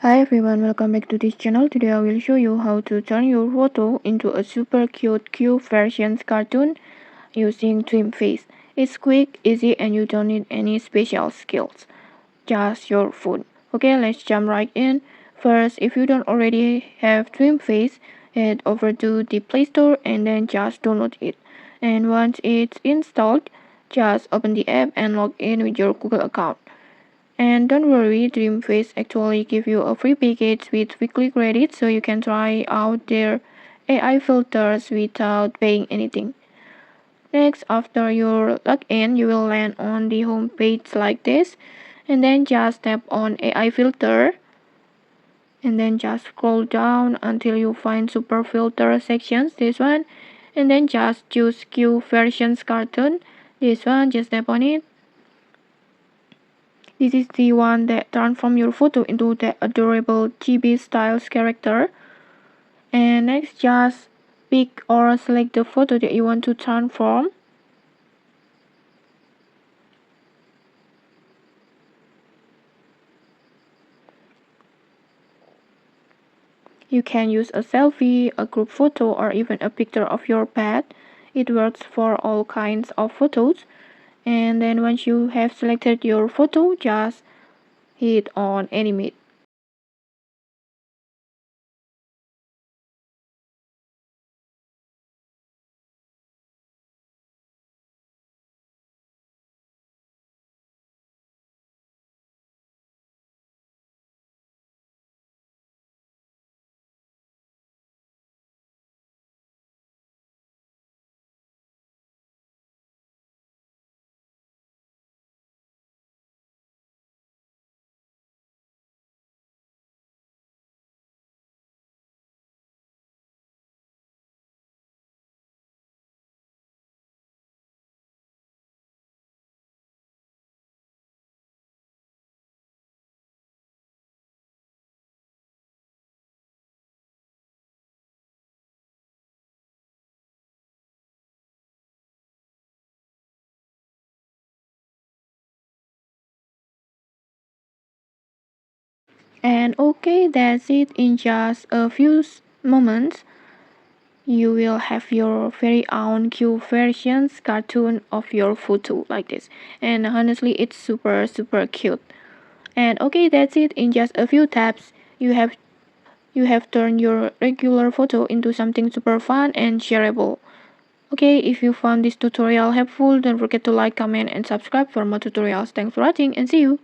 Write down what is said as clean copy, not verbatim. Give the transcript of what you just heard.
Hi everyone, welcome back to this channel. Today I will show you how to turn your photo into a super cute version cartoon using DreamFace. It's quick, easy and you don't need any special skills, just your phone. Okay, let's jump right in. First, if you don't already have DreamFace, head over to the Play Store and then just download it. And once it's installed, just open the app and log in with your Google account. And don't worry, DreamFace actually give you a free package with weekly credits so you can try out their AI filters without paying anything. Next, after you're logged in, you will land on the home page like this. And then just tap on AI filter. And then just scroll down until you find super filter sections, this one. And then just choose Q versions cartoon. This one, just tap on it. This is the one that transforms your photo into the adorable chibi style character. And next, just pick or select the photo that you want to transform. You can use a selfie, a group photo, or even a picture of your pet. It works for all kinds of photos. And then once you have selected your photo, just hit on animate. And okay, that's it. In just a few moments, you will have your very own cute versions cartoon of your photo like this. And honestly, it's super cute. And okay, that's it. In just a few taps, you have turned your regular photo into something super fun and shareable. Okay, if you found this tutorial helpful, don't forget to like, comment and subscribe for more tutorials. Thanks for watching and see you.